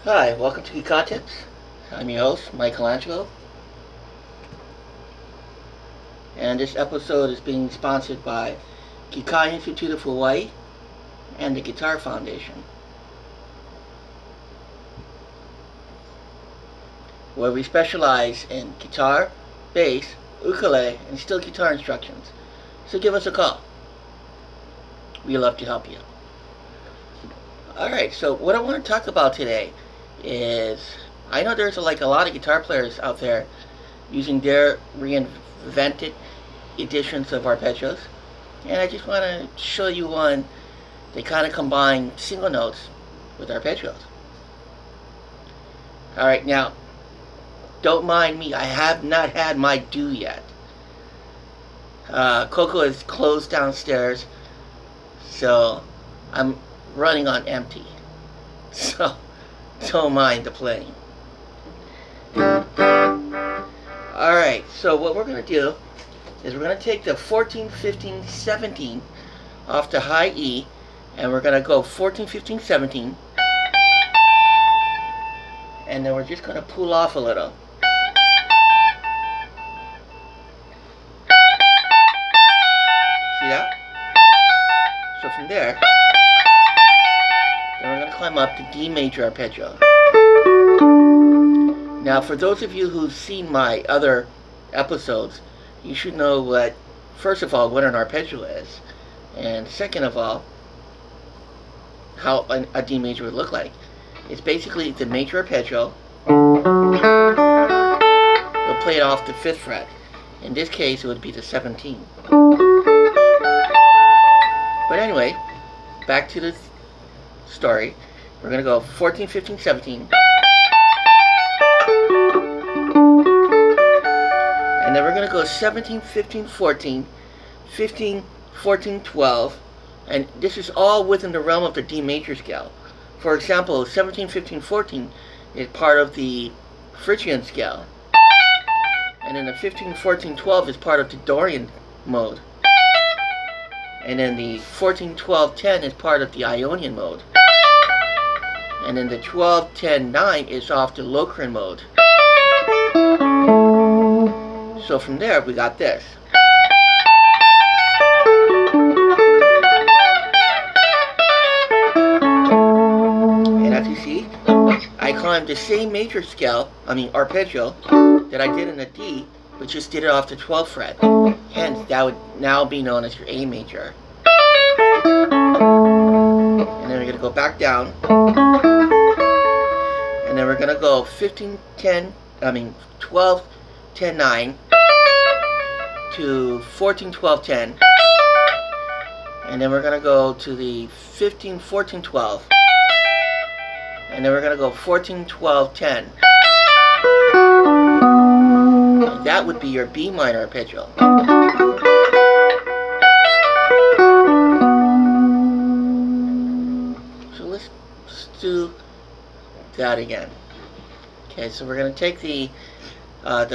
Hi, welcome to Kika Tips. I'm your host, Michelangelo. And this episode is being sponsored by Kika Institute of Hawaii and the Guitar Foundation, where we specialize in guitar, bass, ukulele, and steel guitar instructions. So give us a call. We'd love to help you. Alright, so what I want to talk about today is, I know there's a lot of guitar players out there using their reinvented editions of arpeggios, and I just want to show you one that kind of combine single notes with arpeggios. Alright, now, don't mind me, I have not had my due yet. Coco is closed downstairs, so I'm running on empty. So don't mind the playing. Alright, so what we're going to do is we're going to take the 14, 15, 17 off the high E, and we're going to go 14, 15, 17, and then we're just going to pull off a little. See that? So from there, then we're going to climb up to D major arpeggio. Now, for those of you who've seen my other episodes, you should know what, first of all, what an arpeggio is, and second of all, how a D major would look like. It's basically the major arpeggio. We'll play it off the 5th fret. In this case, it would be the 17. But anyway, back to the story. We're going to go 14, 15, 17. And then we're going to go 17, 15, 14, 15, 14, 12. And this is all within the realm of the D major scale. For example, 17, 15, 14 is part of the Phrygian scale. And then the 15, 14, 12 is part of the Dorian mode. And then the 14, 12, 10 is part of the Ionian mode. And then the 12, 10, 9 is off the Locrian mode. So from there, we got this. And as you see, I climbed the same major scale, arpeggio, that I did in the D, but just did it off the 12th fret. Hence, that would now be known as your A major. And then we're going to go back down. And then we're going to go 12, 10, 9 to 14, 12, 10. And then we're going to go to the 15, 14, 12. And then we're going to go 14, 12, 10. And that would be your B minor arpeggio. So let's do that again. Okay, so we're going to take the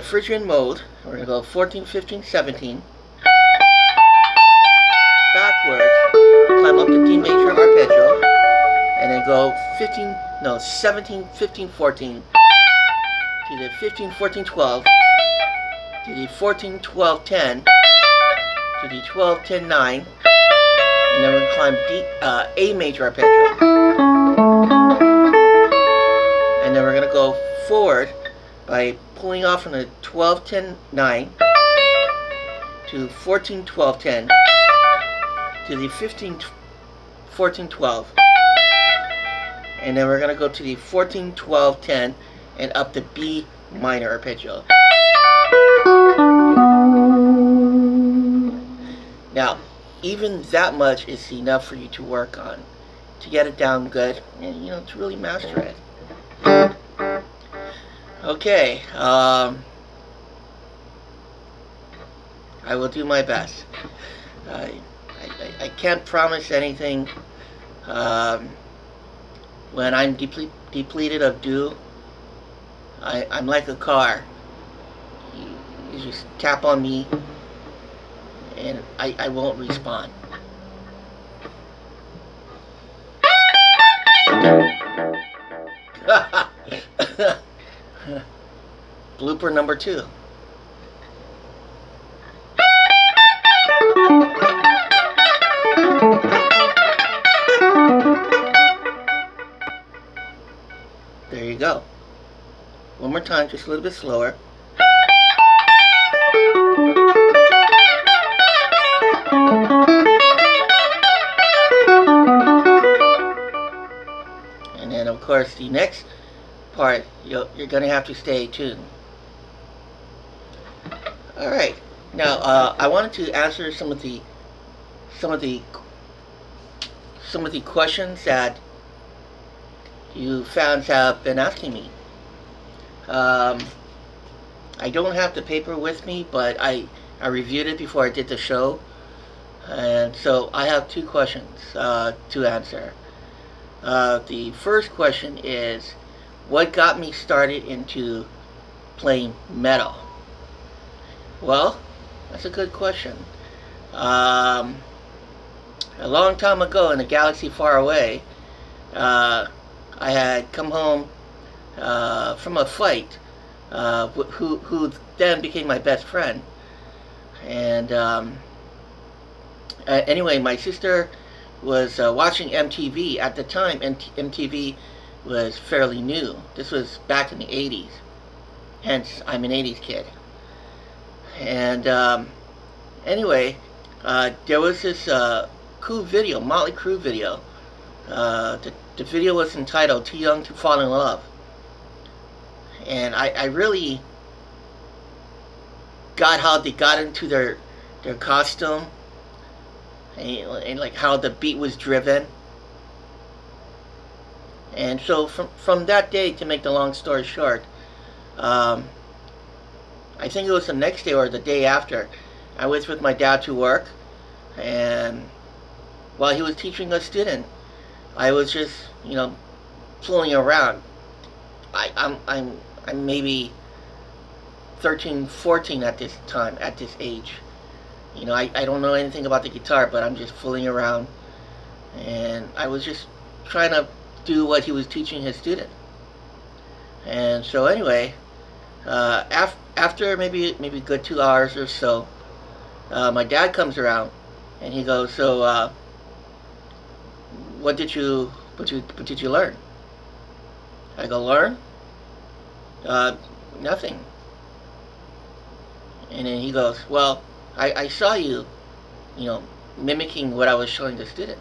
Phrygian mode. We're going to go 14, 15, 17. Backwards, climb up the D major arpeggio, and then go 17, 15, 14, to the 15, 14, 12, to the 14, 12, 10, to the 12, 10, 9, and then we're going to climb A major arpeggio. And then we're going to go forward by pulling off from the 12, 10, 9 to 14, 12, 10 to the 15, 14, 12. And then we're going to go to the 14, 12, 10 and up the B minor arpeggio. Now, even that much is enough for you to work on, to get it down good, and to really master it. Okay, I will do my best. I can't promise anything. When I'm depleted of dew, I'm like a car. You just tap on me, and I won't respond. Blooper number 2. There you go. One more time, just a little bit slower. And then, of course, the next part, you're going to have to stay tuned. All right. Now, I wanted to answer some of the questions that you fans have been asking me. I don't have the paper with me, but I reviewed it before I did the show, and so I have 2 questions to answer. The first question is, what got me started into playing metal? Well, that's a good question. A long time ago in a galaxy far away, I had come home from a fight, who then became my best friend. And anyway, my sister was watching MTV at the time. MTV was fairly new. This was back in the 80s. Hence, I'm an 80s kid. And anyway, there was this cool video, Motley Crue video. The video was entitled "Too Young to Fall in Love," and I really got how they got into their costume, and like how the beat was driven. And so from that day, to make the long story short, I think it was the next day or the day after, I was with my dad to work, and while he was teaching a student, I was just, fooling around. I'm maybe 13, 14 at this time, at this age. I don't know anything about the guitar, but I'm just fooling around, and I was just trying to do what he was teaching his student. And so anyway, after maybe a good 2 hours or so, my dad comes around, and he goes, "So, what did you learn?" I go, "Learn? Nothing." And then he goes, "Well, I saw you, mimicking what I was showing the student."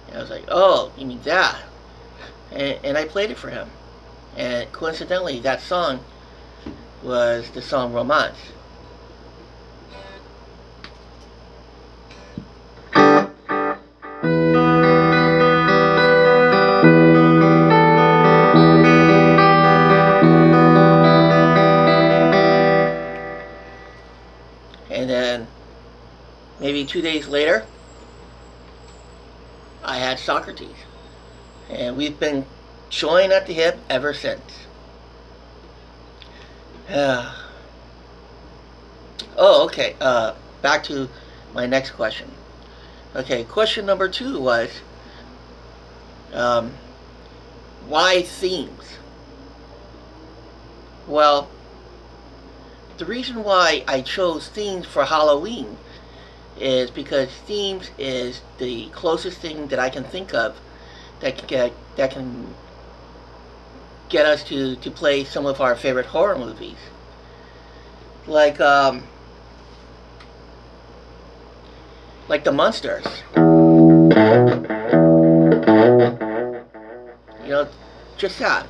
And I was like, "Oh, you mean that?" And I played it for him. And coincidentally, that song was the song "Romance." And then maybe 2 days later, I had Socrates, and we've been joined at the hip ever since. Okay. Back to my next question. Okay, question number 2 was, why themes? Well, the reason why I chose themes for Halloween is because themes is the closest thing that I can think of that can get us to play some of our favorite horror movies. Like the Monsters. Just that.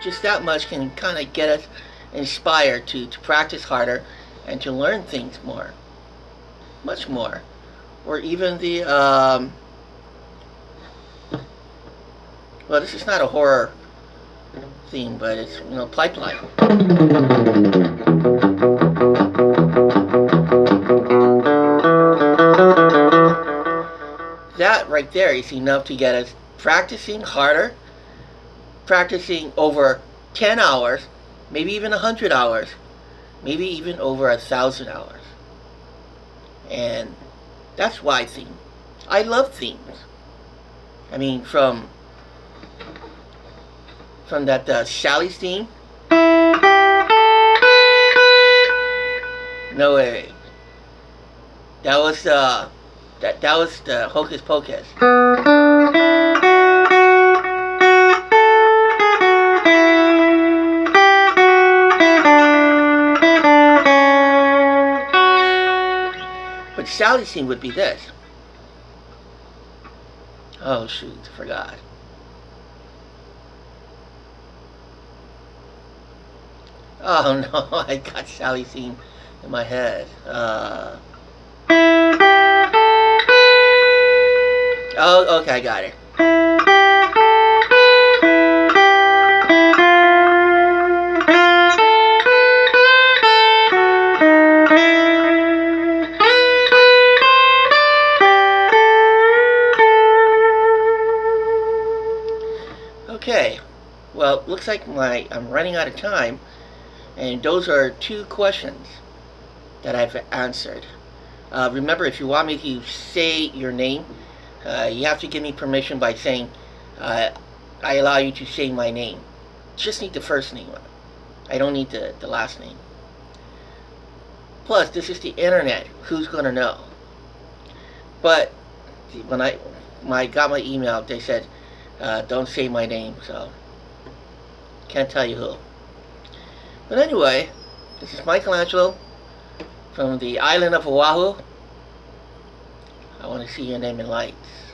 Just that much can kind of get us inspired to practice harder and to learn things more. Much more. Or even the, well, this is not a horror theme, but it's, Pipeline. That right there is enough to get us practicing harder, practicing over 10 hours, maybe even 100 hours, maybe even over 1,000 hours. And that's why theme. I love themes. I mean, from that Sally's theme. No way. That was that was the Hocus Pocus. But Sally's theme would be this. Oh shoot, I forgot. Oh no, I got Sally's theme in my head. Oh, okay, I got it. Okay, well, looks like I'm running out of time, and those are 2 questions that I've answered. Remember, if you want me to say your name, you have to give me permission by saying, I allow you to say my name. Just need the first name. I don't need the last name. Plus, this is the internet. Who's gonna know? But when I got my email, they said, don't say my name, so can't tell you who. But anyway, this is Michelangelo from the island of Oahu. I want to see your name in lights.